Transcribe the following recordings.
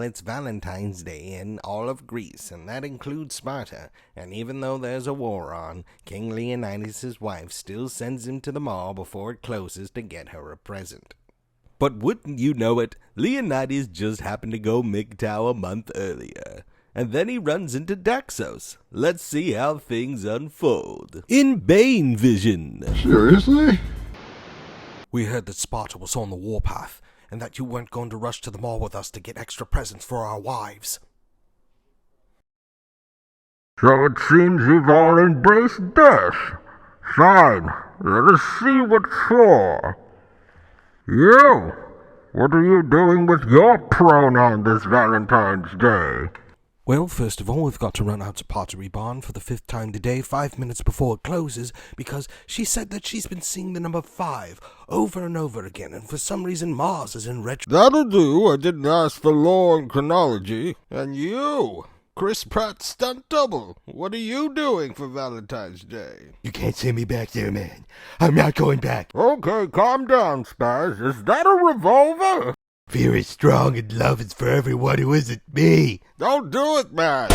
Well, it's Valentine's Day in all of Greece, and that includes Sparta. And even though there's a war on, King Leonidas' wife still sends him to the mall before it closes to get her a present. But wouldn't you know it, Leonidas just happened to go Mgtow a month earlier. And then he runs into Daxos. Let's see how things unfold. In Bane Vision. Seriously? We heard that Sparta was on the warpath, and that you weren't going to rush to the mall with us to get extra presents for our wives. So it seems you've all embraced death. Fine, let us see what for. You, what are you doing with your pronoun this Valentine's Day? Well, first of all, we've got to run out to Pottery Barn for the 5th time today, 5 minutes before it closes, because she said that she's been seeing the number 5 over and over again, and for some reason Mars is in retro. That'll do, I didn't ask for lore and chronology. And you, Chris Pratt stunt double, what are you doing for Valentine's Day? You can't send me back there, man. I'm not going back. Okay, calm down, Spaz. Is that a revolver? Fear is strong and love is for everyone who isn't me. Don't do it, man.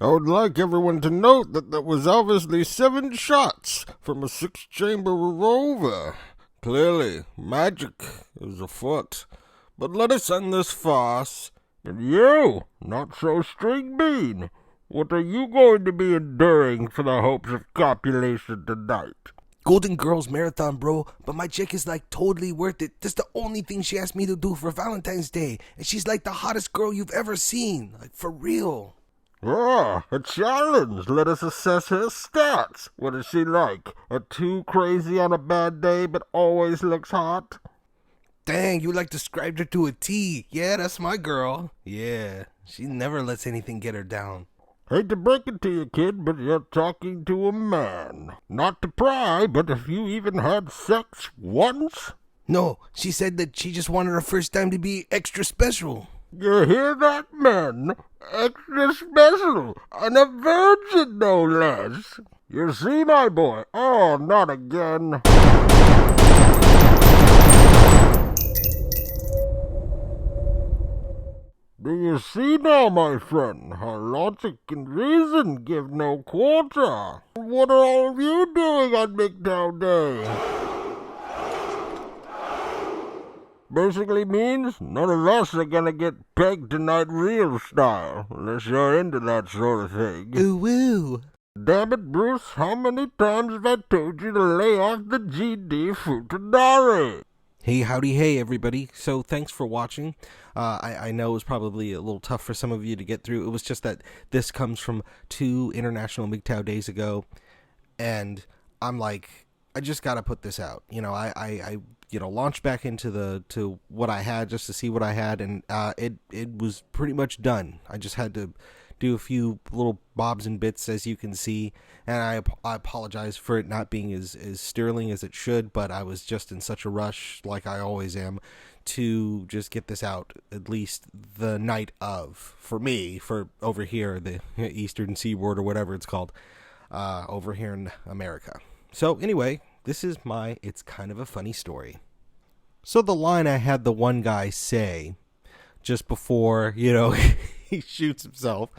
I would like everyone to note that there was obviously 7 shots from a 6-chamber revolver. Clearly, magic is afoot. But let us end this farce. And you, not so string bean, what are you going to be enduring for the hopes of copulation tonight? Golden Girls Marathon, bro, but my chick is like totally worth it. That's the only thing she asked me to do for Valentine's Day, and she's like the hottest girl you've ever seen, like for real. Ah, a challenge. Let us assess her stats. What is she like? A too crazy on a bad day, but always looks hot? Dang, you like described her to a T. Yeah, that's my girl. Yeah, she never lets anything get her down. Hate to break it to you, kid, but you're talking to a man. Not to pry, but have you even had sex once? No, she said that she just wanted her first time to be extra special. You hear that, men? Extra special, and a virgin, no less. You see, my boy? Oh, not again. Do you see now, my friend, how logic and reason give no quarter? What are all of you doing on Mgtow Day? Basically means none of us are gonna get pegged tonight real style, unless you're into that sort of thing. Ooh woo. Damn it, Bruce, how many times have I told you to lay off the GD Futanari? Hey, howdy, hey, everybody. So thanks for watching. I know it was probably a little tough for some of you to get through. It was just that this comes from 2 International Mgtow days ago, and I'm like, I just got to put this out. You know, I launched back into what I had just to see what I had, and it was pretty much done. I just had to do a few little bobs and bits, as you can see, and I apologize for it not being as sterling as it should, but I was just in such a rush, like I always am, to just get this out at least the night of, for me, for over here, the Eastern Seaboard or whatever it's called, over here in America. So anyway, this is my It's Kind of a Funny Story. So the line I had the one guy say just before, he shoots himself,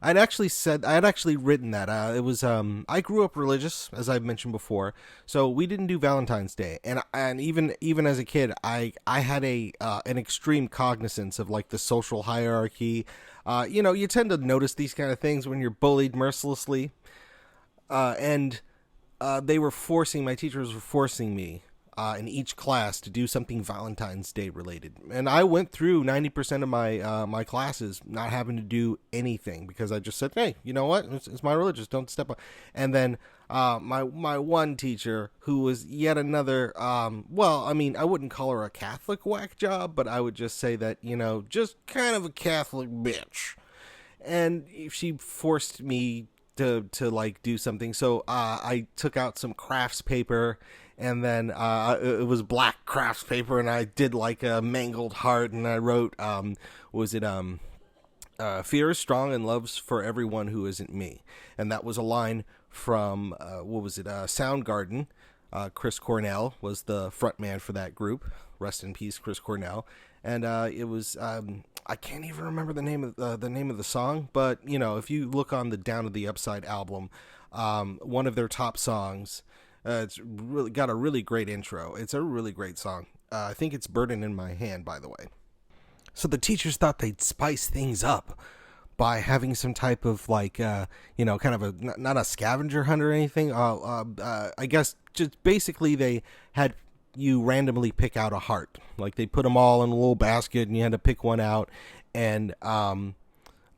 I had actually written that. It was I grew up religious, as I've mentioned before, so we didn't do Valentine's Day, and even as a kid, I had an extreme cognizance of like the social hierarchy. You tend to notice these kind of things when you're bullied mercilessly, and my teachers were forcing me in each class to do something Valentine's Day related, and I went through 90% of my classes not having to do anything because I just said, hey, you know what, it's my religious, don't step up. And then my one teacher, who was yet another, I wouldn't call her a Catholic whack job, but I would just say that, just kind of a Catholic bitch, and she forced me to like do something. So I took out some crafts paper, and then it was black crafts paper, and I did like a mangled heart, and I wrote Fear is strong and love's for everyone who isn't me. And that was a line from, Soundgarden. Chris Cornell was the front man for that group. Rest in peace, Chris Cornell. And it was, I can't even remember the name of the song, but, you know, if you look on the Down of the Upside album, one of their top songs, it's really got a really great intro. It's a really great song. I think it's Burden in My Hand, by the way. So the teachers thought they'd spice things up by having some type of like, kind of a, not a scavenger hunt or anything. I guess just basically they had you randomly pick out a heart. Like they put them all in a little basket and you had to pick one out. And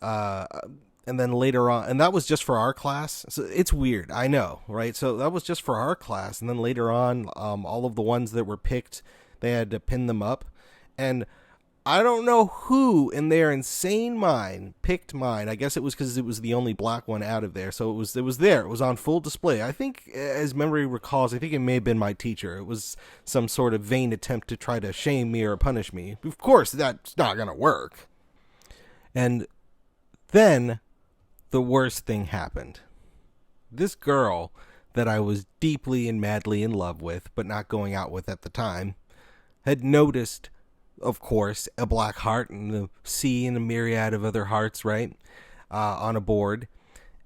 then later on, and that was just for our class. So it's weird, I know, right? So that was just for our class. And then later on, all of the ones that were picked, they had to pin them up. And I don't know who in their insane mind picked mine. I guess it was because it was the only black one out of there. So it was there. It was on full display. I think, as memory recalls, I think it may have been my teacher. It was some sort of vain attempt to try to shame me or punish me. Of course, that's not going to work. And then the worst thing happened. This girl that I was deeply and madly in love with, but not going out with at the time, had noticed, of course, a black heart and the sea and a myriad of other hearts, right, on a board.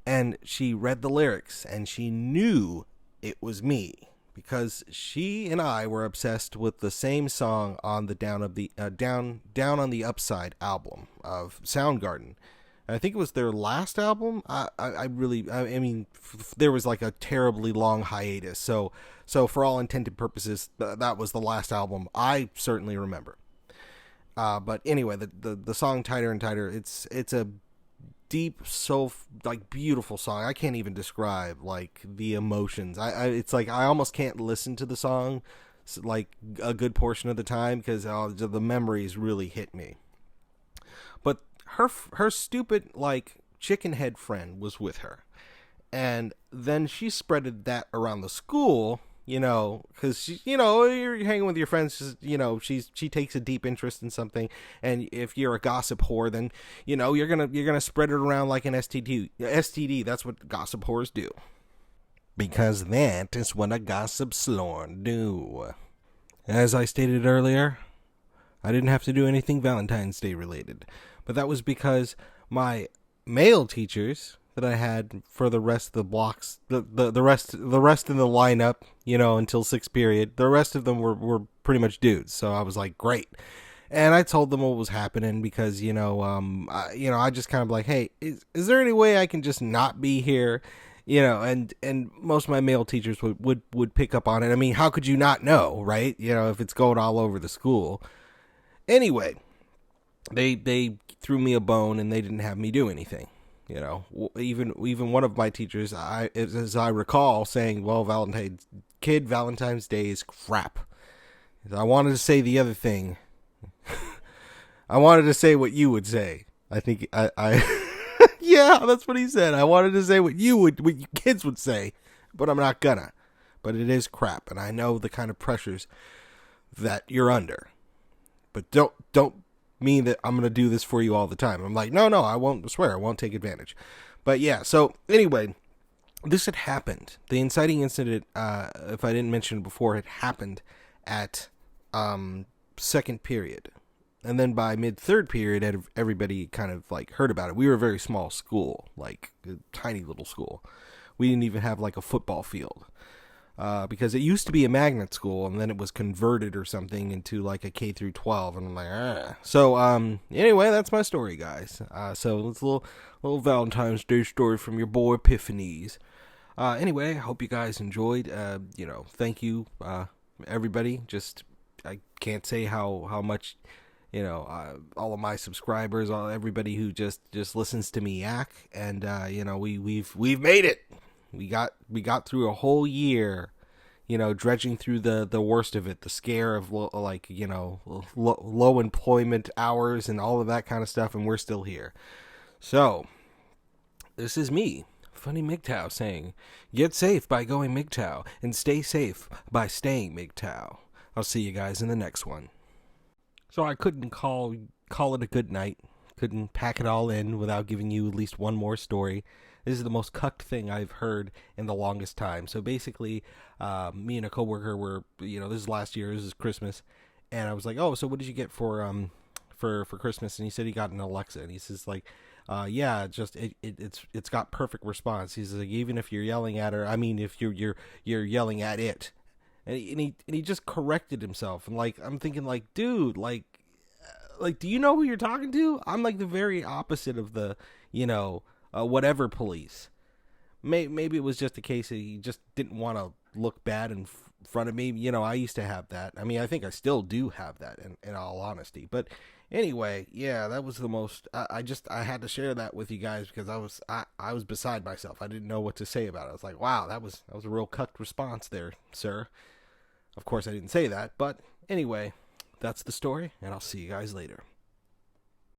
And she read the lyrics and she knew it was me because she and I were obsessed with the same song on the Down on the Upside album of Soundgarden. I think it was their last album. I mean, there was like a terribly long hiatus. So for all intended purposes, that was the last album I certainly remember. But anyway, the song Tighter and Tighter, it's a deep, like beautiful song. I can't even describe like the emotions. It's like I almost can't listen to the song like a good portion of the time because the memories really hit me. But her stupid like chicken head friend was with her, and then she spreaded that around the school. You know, because you're hanging with your friends. She takes a deep interest in something, and if you're a gossip whore, then you're gonna spread it around like an STD. STD. That's what gossip whores do. Because that is what a gossip slorn do. As I stated earlier, I didn't have to do anything Valentine's Day related, but that was because my male teachers that I had for the rest of the blocks, the rest in the lineup, until sixth period, the rest of them were pretty much dudes. So I was like, great. And I told them what was happening because, I just kind of like, hey, is there any way I can just not be here? And most of my male teachers would pick up on it. I mean, how could you not know, right? If it's going all over the school. Anyway, they threw me a bone and they didn't have me do anything. Even one of my teachers, as I recall, saying, well, Valentine's Day is crap. I wanted to say the other thing. I wanted to say what you would say. I think yeah, that's what he said. I wanted to say what you kids would say, but I'm not gonna. But it is crap, and I know the kind of pressures that you're under. But don't mean that I'm going to do this for you all the time. I'm like, no, I won't swear. I won't take advantage. But yeah, so anyway, this had happened. The inciting incident, if I didn't mention it before, had happened at second period. And then by mid-third period, everybody kind of like heard about it. We were a very small school, like a tiny little school. We didn't even have like a football field. Because it used to be a magnet school, and then it was converted or something into like a K through 12, and I'm like, ah. So, anyway, that's my story, guys. So it's a little Valentine's Day story from your boy Epiphanies. Anyway, I hope you guys enjoyed. Thank you, everybody. Just I can't say how much, all of my subscribers, everybody who just listens to me yak, and we've made it. We got through a whole year, dredging through the worst of it, the scare of low employment hours and all of that kind of stuff, and we're still here. So, this is me, Funny Mgtow, saying, get safe by going Mgtow, and stay safe by staying Mgtow. I'll see you guys in the next one. So I couldn't call it a good night couldn't pack it all in without giving you at least one more story. This is the most cucked thing I've heard in the longest time. So basically, me and a coworker were, this is last year, this is Christmas, and I was like, oh, so what did you get for Christmas? And he said he got an Alexa, and he says like, yeah, just it's got perfect response. He says like, even if you're yelling at her, I mean, if you're yelling at it, and he just corrected himself, and like I'm thinking like, dude, like do you know who you're talking to? I'm like the very opposite of the whatever police. Maybe it was just a case that he just didn't want to look bad in front of me. I used to have that. I mean, I think I still do have that in all honesty. But anyway, yeah, that was the most. I had to share that with you guys because I was beside myself. I didn't know what to say about it. I was like, wow, that was a real cucked response there, sir. Of course, I didn't say that, but anyway, that's the story, and I'll see you guys later.